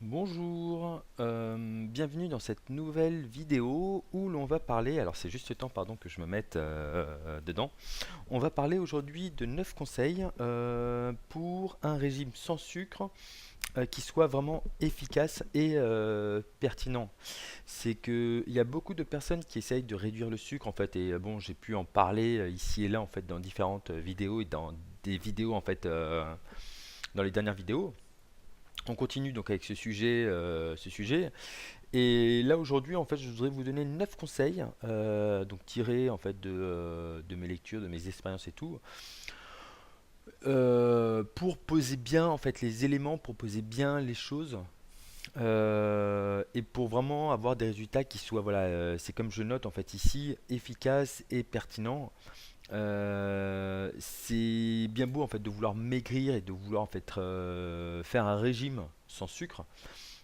Bonjour, bienvenue dans cette nouvelle vidéo où l'on va parler, alors c'est juste le temps pardon que je me mette dedans, on va parler aujourd'hui de 9 conseils pour un régime sans sucre qui soit vraiment efficace et pertinent. C'est que il y a beaucoup de personnes qui essayent de réduire le sucre en fait et bon j'ai pu en parler ici et là en fait dans différentes vidéos et dans des vidéos en fait dans les dernières vidéos. On continue donc avec ce sujet. Et là aujourd'hui, en fait, je voudrais vous donner 9 conseils, donc tirés en fait de mes lectures, de mes expériences et tout, pour poser bien en fait les éléments, pour poser bien les choses, et pour vraiment avoir des résultats qui soient, voilà, c'est comme je note en fait ici, efficaces et pertinents. C'est bien beau en fait de vouloir maigrir et de vouloir en fait faire un régime sans sucre.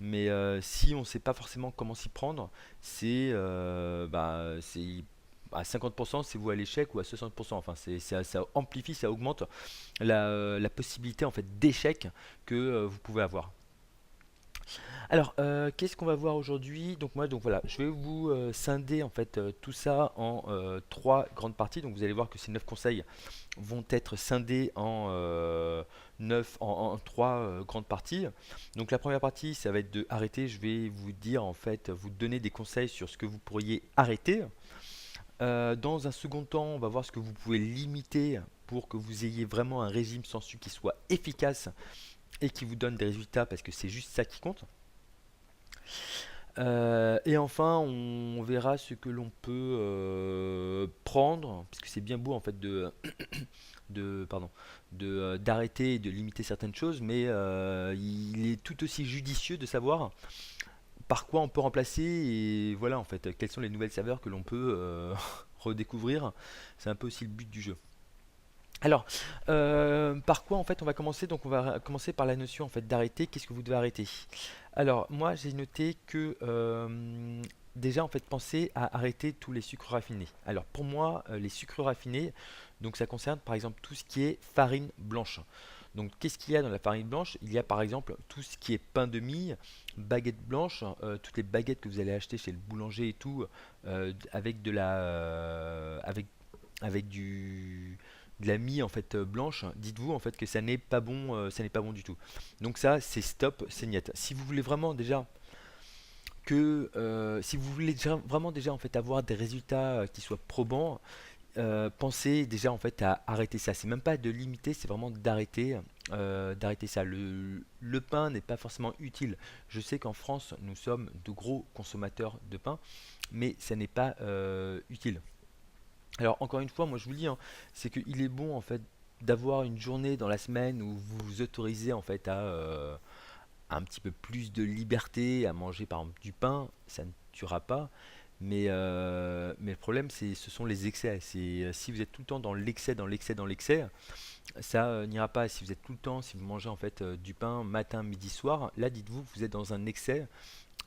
Mais si on ne sait pas forcément comment s'y prendre, c'est à 50% c'est vous à l'échec ou à 60%. Enfin, ça amplifie, ça augmente la possibilité en fait d'échec que vous pouvez avoir. Alors, qu'est-ce qu'on va voir aujourd'hui? Donc moi, donc voilà, je vais vous scinder en fait tout ça en trois grandes parties. Donc vous allez voir que ces 9 conseils vont être scindés en, 3 grandes parties. Donc la première partie, ça va être de arrêter. Je vais vous dire en fait, vous donner des conseils sur ce que vous pourriez arrêter. Dans un second temps, on va voir ce que vous pouvez limiter pour que vous ayez vraiment un régime sans sucre qui soit efficace et qui vous donne des résultats parce que c'est juste ça qui compte. Et enfin, on verra ce que l'on peut prendre, parce que c'est bien beau en fait pardon, d'arrêter et de limiter certaines choses, mais il est tout aussi judicieux de savoir par quoi on peut remplacer et voilà en fait quelles sont les nouvelles saveurs que l'on peut redécouvrir. C'est un peu aussi le but du jeu. Alors, par quoi en fait on va commencer? Donc on va commencer par la notion en fait d'arrêter. Qu'est-ce que vous devez arrêter? Alors moi j'ai noté que déjà en fait pensez à arrêter tous les sucres raffinés. Alors pour moi les sucres raffinés, donc ça concerne par exemple tout ce qui est farine blanche. Donc qu'est-ce qu'il y a dans la farine blanche? Il y a par exemple tout ce qui est pain de mie, baguette blanche, toutes les baguettes que vous allez acheter chez le boulanger et tout, avec avec de la mie en fait blanche, dites-vous en fait que ça n'est pas bon du tout. Donc ça c'est stop, c'est niet. Si vous voulez vraiment déjà si vous voulez vraiment déjà en fait avoir des résultats qui soient probants, pensez déjà en fait à arrêter ça. C'est même pas de limiter, c'est vraiment d'arrêter ça. Le pain n'est pas forcément utile. Je sais qu'en France nous sommes de gros consommateurs de pain, mais ça n'est pas utile. Alors encore une fois, moi je vous le dis, hein, c'est qu'il est bon en fait d'avoir une journée dans la semaine où vous vous autorisez en fait à un petit peu plus de liberté, à manger par exemple du pain, ça ne tuera pas. Mais le problème, ce sont les excès. Si vous êtes tout le temps dans l'excès, dans l'excès, dans l'excès, ça n'ira pas. Si vous êtes tout le temps, si vous mangez en fait du pain matin, midi, soir, là dites-vous que vous êtes dans un excès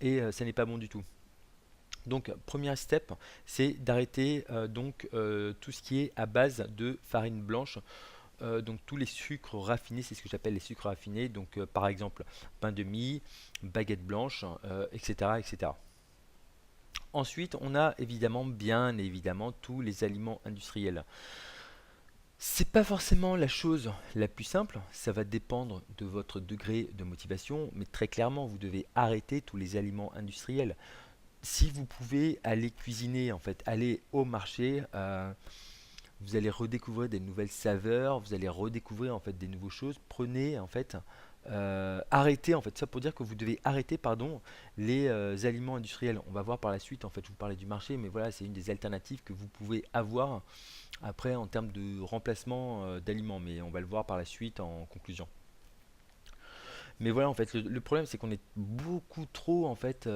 et ça n'est pas bon du tout. Donc, premier step, c'est d'arrêter tout ce qui est à base de farine blanche. Donc, tous les sucres raffinés, c'est ce que j'appelle les sucres raffinés. Donc, par exemple, pain de mie, baguette blanche, etc., etc. Ensuite, on a évidemment, bien évidemment, tous les aliments industriels. C'est pas forcément la chose la plus simple, ça va dépendre de votre degré de motivation, mais très clairement, vous devez arrêter tous les aliments industriels. Si vous pouvez aller cuisiner, en fait, aller au marché, vous allez redécouvrir des nouvelles saveurs, vous allez redécouvrir en fait des nouvelles choses. Prenez en fait, arrêtez en fait ça pour dire que vous devez arrêter pardon les aliments industriels. On va voir par la suite en fait. Je vous parlais du marché, mais voilà c'est une des alternatives que vous pouvez avoir après en termes de remplacement d'aliments. Mais on va le voir par la suite en conclusion. Mais voilà, en fait, le problème, c'est qu'on est beaucoup trop, en fait,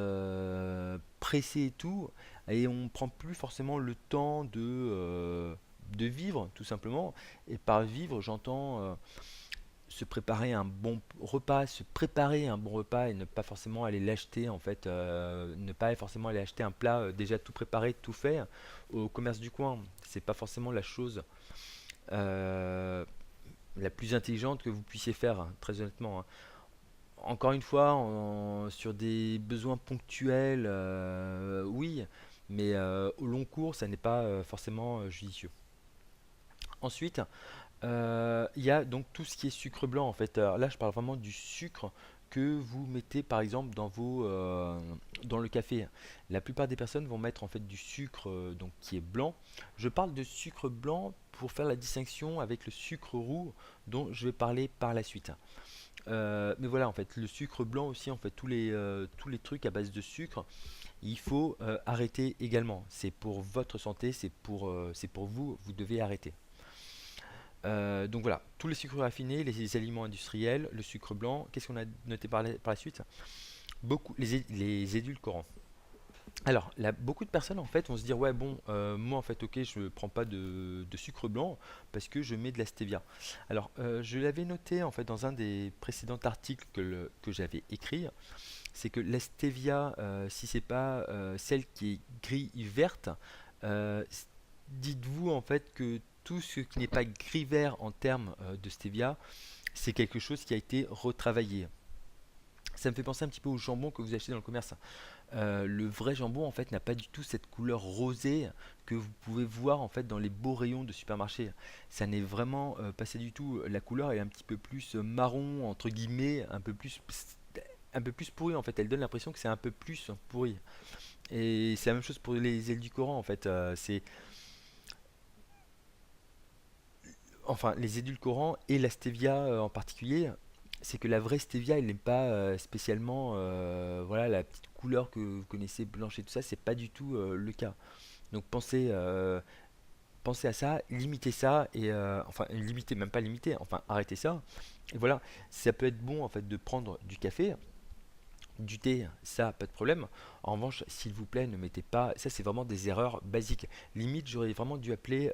pressé et tout, et on prend plus forcément le temps de vivre, tout simplement. Et par vivre, j'entends se préparer un bon repas, se préparer un bon repas et ne pas forcément aller l'acheter, en fait, ne pas forcément aller acheter un plat déjà tout préparé, tout fait au commerce du coin. C'est pas forcément la chose euh, la plus intelligente que vous puissiez faire, hein, très honnêtement, hein. Encore une fois, sur des besoins ponctuels, oui, mais au long cours, ça n'est pas forcément judicieux. Ensuite, il y a donc tout ce qui est sucre blanc en fait. Alors là, je parle vraiment du sucre que vous mettez par exemple dans le café. La plupart des personnes vont mettre en fait du sucre donc qui est blanc. Je parle de sucre blanc pour faire la distinction avec le sucre roux dont je vais parler par la suite. Mais voilà, en fait, le sucre blanc aussi, en fait, tous les trucs à base de sucre, il faut arrêter également. C'est pour votre santé, c'est pour vous, vous devez arrêter. Donc voilà, tous les sucres raffinés, les aliments industriels, le sucre blanc, qu'est-ce qu'on a noté par la suite? Beaucoup, les édulcorants. Alors, là, beaucoup de personnes en fait vont se dire ouais bon moi en fait ok je prends pas de sucre blanc parce que je mets de la stevia. Alors je l'avais noté en fait dans un des précédents articles que j'avais écrit, c'est que la stevia si c'est pas celle qui est gris verte, dites-vous en fait que tout ce qui n'est pas gris vert en termes de stevia, c'est quelque chose qui a été retravaillé. Ça me fait penser un petit peu au jambon que vous achetez dans le commerce. Le vrai jambon en fait n'a pas du tout cette couleur rosée que vous pouvez voir en fait dans les beaux rayons de supermarché. Ça n'est vraiment pas ça du tout. La couleur est un petit peu plus marron entre guillemets, un peu plus pourri en fait. Elle donne l'impression que c'est un peu plus pourri. Et c'est la même chose pour les édulcorants en fait. C'est enfin les édulcorants et la stevia en particulier. C'est que la vraie stevia, elle n'est pas spécialement voilà la petite couleur que vous connaissez blanche et tout ça. C'est pas du tout le cas. Donc pensez à ça, limitez ça et enfin limitez même pas limiter, enfin arrêtez ça. Et voilà, ça peut être bon en fait de prendre du café, du thé, ça pas de problème. En revanche, s'il vous plaît, ne mettez pas, ça c'est vraiment des erreurs basiques. Limite, j'aurais vraiment dû appeler,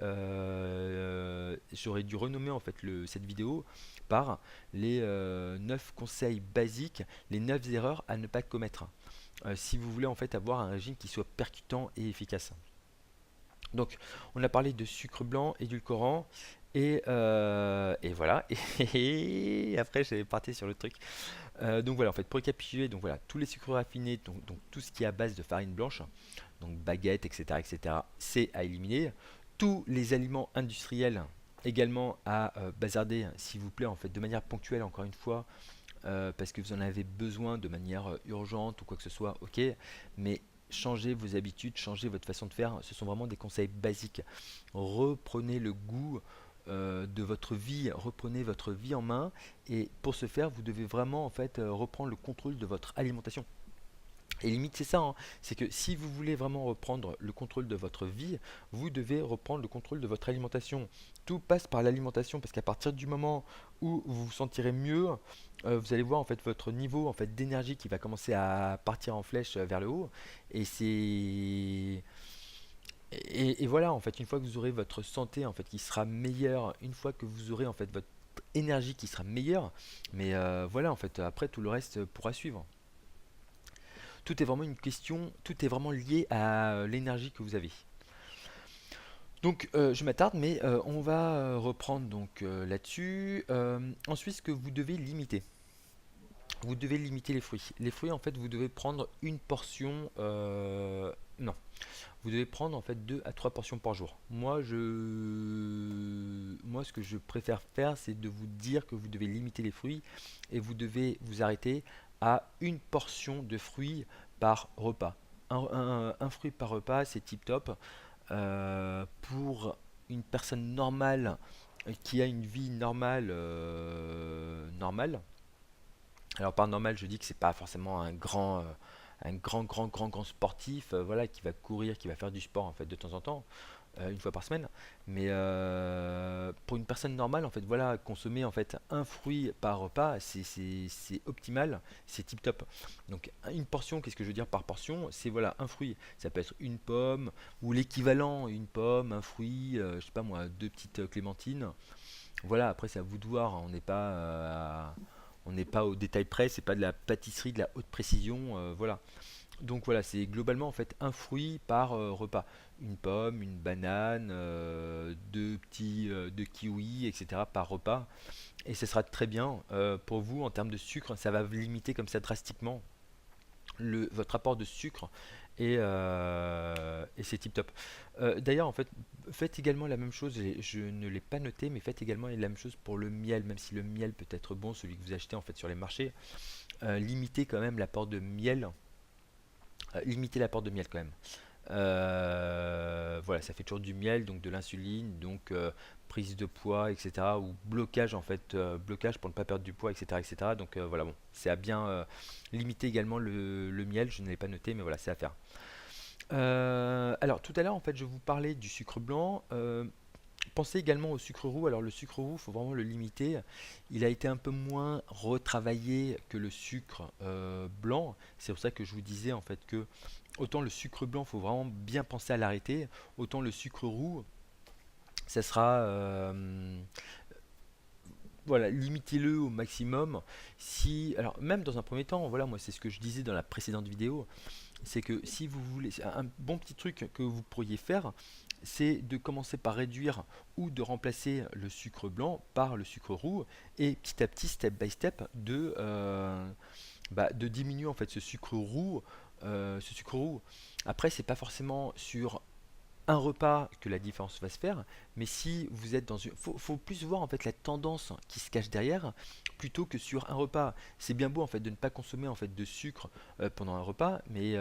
j'aurais dû renommer en fait cette vidéo par les 9 conseils basiques, les 9 erreurs à ne pas commettre. Si vous voulez en fait avoir un régime qui soit percutant et efficace. Donc, on a parlé de sucre blanc, édulcorant, et voilà. Et après, j'avais parti sur le truc. Donc voilà, en fait, pour récapituler, donc voilà, tous les sucres raffinés, donc tout ce qui est à base de farine blanche, donc baguettes, etc., c'est à éliminer. Tous les aliments industriels également à bazarder, s'il vous plaît, en fait, de manière ponctuelle, encore une fois, parce que vous en avez besoin de manière urgente ou quoi que ce soit, ok, mais changez vos habitudes, changez votre façon de faire, ce sont vraiment des conseils basiques. Reprenez le goût de votre vie, reprenez votre vie en main, et pour ce faire, vous devez vraiment en fait reprendre le contrôle de votre alimentation. Et limite, c'est ça, hein. C'est que si vous voulez vraiment reprendre le contrôle de votre vie, vous devez reprendre le contrôle de votre alimentation. Tout passe par l'alimentation, parce qu'à partir du moment où vous vous sentirez mieux, vous allez voir en fait votre niveau en fait d'énergie qui va commencer à partir en flèche vers le haut. Et c'est et voilà en fait une fois que vous aurez votre santé en fait qui sera meilleure, une fois que vous aurez en fait votre énergie qui sera meilleure, mais voilà en fait après tout le reste pourra suivre. Tout est vraiment une question, tout est vraiment lié à l'énergie que vous avez. Donc je m'attarde, mais on va reprendre donc là-dessus. Ensuite, ce que vous devez limiter. Vous devez limiter les fruits. Les fruits, en fait, vous devez prendre une portion. Non, vous devez prendre en fait 2 à 3 portions par jour. Moi, ce que je préfère faire, c'est de vous dire que vous devez limiter les fruits et vous devez vous arrêter à une portion de fruits par repas. Un fruit par repas, c'est tip top. Pour une personne normale qui a une vie normale. Alors par normal, je dis que c'est pas forcément un grand sportif, voilà, qui va courir, qui va faire du sport en fait de temps en temps, une fois par semaine. Mais pour une personne normale, en fait, voilà, consommer en fait un fruit par repas, c'est optimal, c'est tip top. Donc une portion, qu'est-ce que je veux dire par portion? C'est voilà un fruit. Ça peut être une pomme ou l'équivalent, une pomme, un fruit, je sais pas moi, deux petites clémentines. Voilà, après c'est à vous de voir, hein, on n'est pas au détail près, c'est pas de la pâtisserie de la haute précision, voilà. Donc voilà, c'est globalement en fait un fruit par repas. Une pomme, une banane, deux kiwis, etc. par repas. et ce sera très bien pour vous en termes de sucre. Ça va limiter comme ça drastiquement votre apport de sucre et c'est tip top. D'ailleurs, en fait, faites également la même chose, et je ne l'ai pas noté, mais faites également la même chose pour le miel, même si le miel peut être bon, celui que vous achetez en fait sur les marchés. Limitez quand même l'apport de miel, limitez l'apport de miel quand même. Voilà, ça fait toujours du miel, donc de l'insuline, donc prise de poids, etc. Ou blocage en fait, blocage pour ne pas perdre du poids, etc. etc. Donc voilà, bon, c'est à bien limiter également le miel, je ne l'ai pas noté, mais voilà, c'est à faire. Alors tout à l'heure en fait je vous parlais du sucre blanc. Pensez également au sucre roux. Alors le sucre roux, il faut vraiment le limiter. Il a été un peu moins retravaillé que le sucre blanc. C'est pour ça que je vous disais en fait que autant le sucre blanc, il faut vraiment bien penser à l'arrêter. Autant le sucre roux, ça sera voilà, limitez-le au maximum. Si, alors même dans un premier temps, voilà, moi c'est ce que je disais dans la précédente vidéo, c'est que si vous voulez, un bon petit truc que vous pourriez faire, c'est de commencer par réduire ou de remplacer le sucre blanc par le sucre roux et petit à petit, step by step, de diminuer en fait ce sucre roux. Ce sucre roux. Après, c'est pas forcément sur un repas que la différence va se faire, mais si vous êtes dans une... faut plus voir en fait la tendance qui se cache derrière, plutôt que sur un repas. C'est bien beau en fait de ne pas consommer en fait de sucre pendant un repas, mais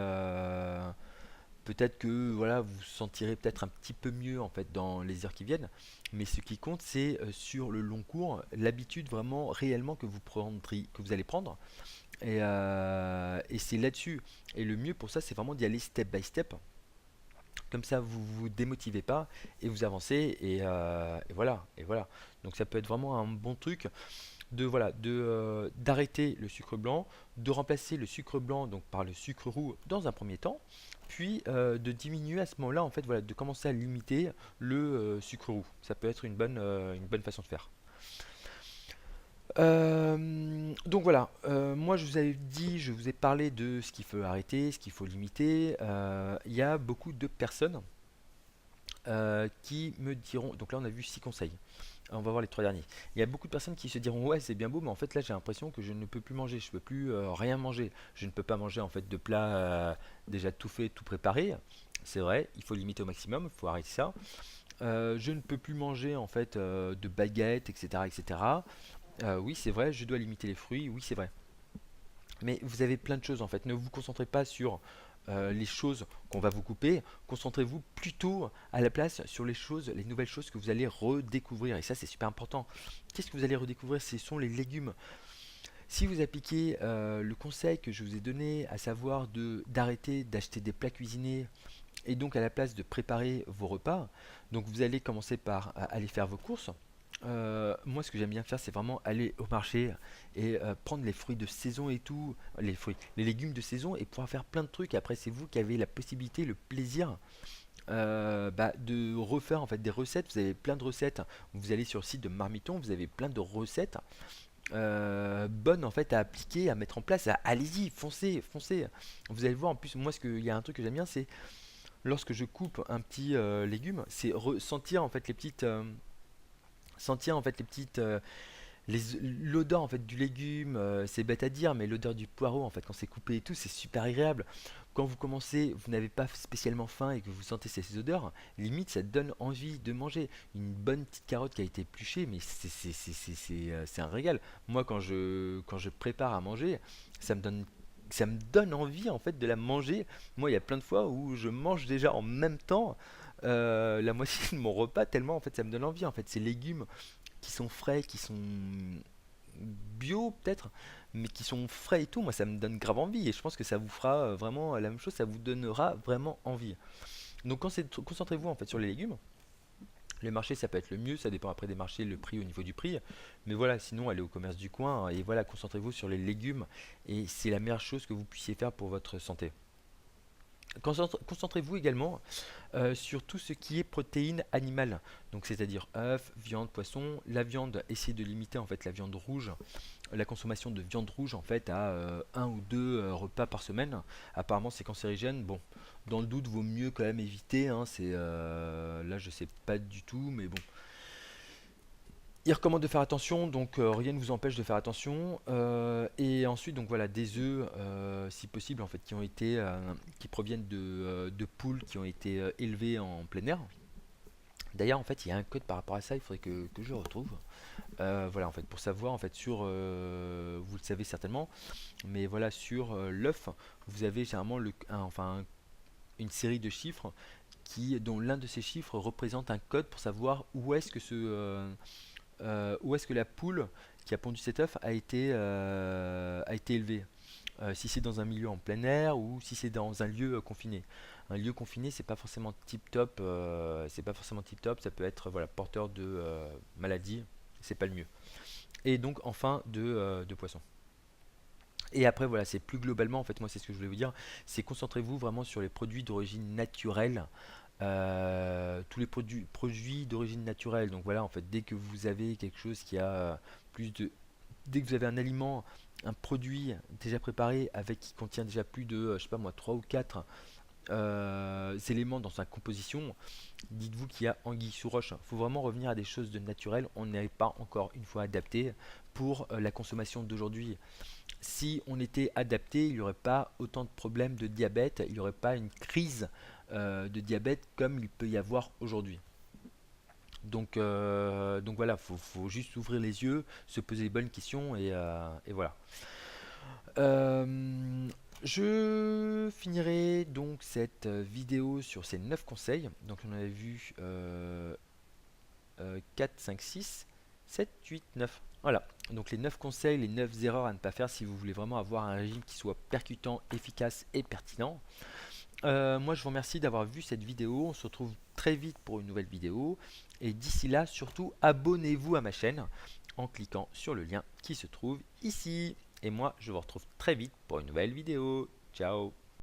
peut-être que voilà vous vous sentirez peut-être un petit peu mieux en fait dans les heures qui viennent, mais ce qui compte c'est sur le long cours l'habitude vraiment réellement que vous allez prendre, et c'est là-dessus. Et le mieux pour ça c'est vraiment d'y aller step by step, comme ça vous vous démotivez pas et vous avancez, et voilà, et voilà. Donc ça peut être vraiment un bon truc de voilà d'arrêter le sucre blanc, de remplacer le sucre blanc donc par le sucre roux dans un premier temps, puis de diminuer à ce moment-là en fait, voilà, de commencer à limiter le sucre roux. Ça peut être une bonne façon de faire. Donc voilà, moi je vous avais dit, je vous ai parlé de ce qu'il faut arrêter, ce qu'il faut limiter. Il y a beaucoup de personnes qui me diront, donc là on a vu 6 conseils, on va voir les 3 derniers. Il y a beaucoup de personnes qui se diront ouais c'est bien beau, mais en fait là j'ai l'impression que je ne peux plus manger, je ne peux plus rien manger, je ne peux pas manger en fait de plats déjà tout fait, tout préparé. C'est vrai, il faut limiter au maximum, il faut arrêter ça. Je ne peux plus manger en fait de baguettes, etc. etc. Oui c'est vrai, je dois limiter les fruits, oui c'est vrai. Mais vous avez plein de choses en fait. Ne vous concentrez pas sur les choses qu'on va vous couper. Concentrez-vous plutôt à la place sur les choses, les nouvelles choses que vous allez redécouvrir. Et ça, c'est super important. Qu'est-ce que vous allez redécouvrir? Ce sont les légumes. Si vous appliquez le conseil que je vous ai donné, à savoir d'arrêter d'acheter des plats cuisinés et donc à la place de préparer vos repas, donc vous allez commencer par aller faire vos courses. Moi, ce que j'aime bien faire, c'est vraiment aller au marché et prendre les fruits de saison et tout, les légumes de saison, et pouvoir faire plein de trucs. Après, c'est vous qui avez la possibilité, le plaisir de refaire en fait des recettes. Vous avez plein de recettes. Vous allez sur le site de Marmiton, vous avez plein de recettes bonnes en fait à appliquer, à mettre en place. Allez-y, foncez, foncez. Vous allez voir. En plus, moi, il y a un truc que j'aime bien, c'est lorsque je coupe un petit légume, c'est ressentir en fait les petites l'odeur en fait du légume, c'est bête à dire, mais l'odeur du poireau en fait quand c'est coupé et tout, c'est super agréable. Quand vous commencez, vous n'avez pas spécialement faim et que vous sentez ces odeurs, limite ça donne envie de manger. Une bonne petite carotte qui a été épluchée, mais c'est un régal. Moi quand je prépare à manger, ça me donne ça me donne envie en fait de la manger. Moi il y a plein de fois où je mange déjà en même temps la moitié de mon repas, tellement en fait ça me donne envie. En fait ces légumes qui sont frais, qui sont bio peut-être, mais qui sont frais et tout, moi ça me donne grave envie, et je pense que ça vous fera vraiment la même chose, ça vous donnera vraiment envie. Donc concentrez-vous en fait sur les légumes. Les marchés ça peut être le mieux, ça dépend après des marchés, le prix au niveau du prix, mais voilà, sinon allez au commerce du coin, et voilà, concentrez-vous sur les légumes, et c'est la meilleure chose que vous puissiez faire pour votre santé. Concentrez-vous également sur tout ce qui est protéines animales, donc c'est-à-dire œufs, viande, poisson. La viande, essayez de limiter en fait la viande rouge, la consommation de viande rouge en fait à un ou deux repas par semaine. Apparemment c'est cancérigène. Bon, dans le doute vaut mieux quand même éviter, hein, là je sais pas du tout, mais bon. Il recommande de faire attention, donc rien ne vous empêche de faire attention. Et ensuite, donc voilà, des œufs, si possible, en fait, qui proviennent de poules qui ont été élevées en plein air. D'ailleurs, en fait, il y a un code par rapport à ça, il faudrait que je le retrouve. Voilà, en fait, pour savoir, en fait, vous le savez certainement, mais voilà, sur l'œuf, vous avez généralement une série de chiffres dont l'un de ces chiffres représente un code pour savoir où est-ce que la poule qui a pondu cet œuf a été élevée. Si c'est dans un milieu en plein air ou si c'est dans un lieu confiné. Un lieu confiné, c'est pas forcément tip top, c'est pas forcément tip top, ça peut être voilà porteur de maladie, c'est pas le mieux. Et donc enfin de poissons. Et après voilà, c'est plus globalement en fait moi c'est ce que je voulais vous dire, c'est concentrez-vous vraiment sur les produits d'origine naturelle. Tous les produits d'origine naturelle. Donc voilà, en fait, dès que vous avez quelque chose qui a plus de, dès que vous avez un aliment, un produit déjà préparé avec qui contient déjà plus de, je sais pas moi, 3 ou 4 éléments dans sa composition, dites-vous qu'il y a anguille sous roche. Il faut vraiment revenir à des choses de naturel. On n'est pas encore une fois adapté pour la consommation d'aujourd'hui. Si on était adapté, il n'y aurait pas autant de problèmes de diabète, il n'y aurait pas une crise de diabète comme il peut y avoir aujourd'hui. Donc voilà, faut juste ouvrir les yeux, se poser les bonnes questions et voilà. Euh, je finirai donc cette vidéo sur ces 9 conseils. Donc on avait vu 4, 5, 6, 7, 8, 9. Voilà, donc les 9 conseils, les 9 erreurs à ne pas faire si vous voulez vraiment avoir un régime qui soit percutant, efficace et pertinent. Moi je vous remercie d'avoir vu cette vidéo, on se retrouve très vite pour une nouvelle vidéo. Et d'ici là, surtout abonnez-vous à ma chaîne en cliquant sur le lien qui se trouve ici. Et moi je vous retrouve très vite pour une nouvelle vidéo. Ciao.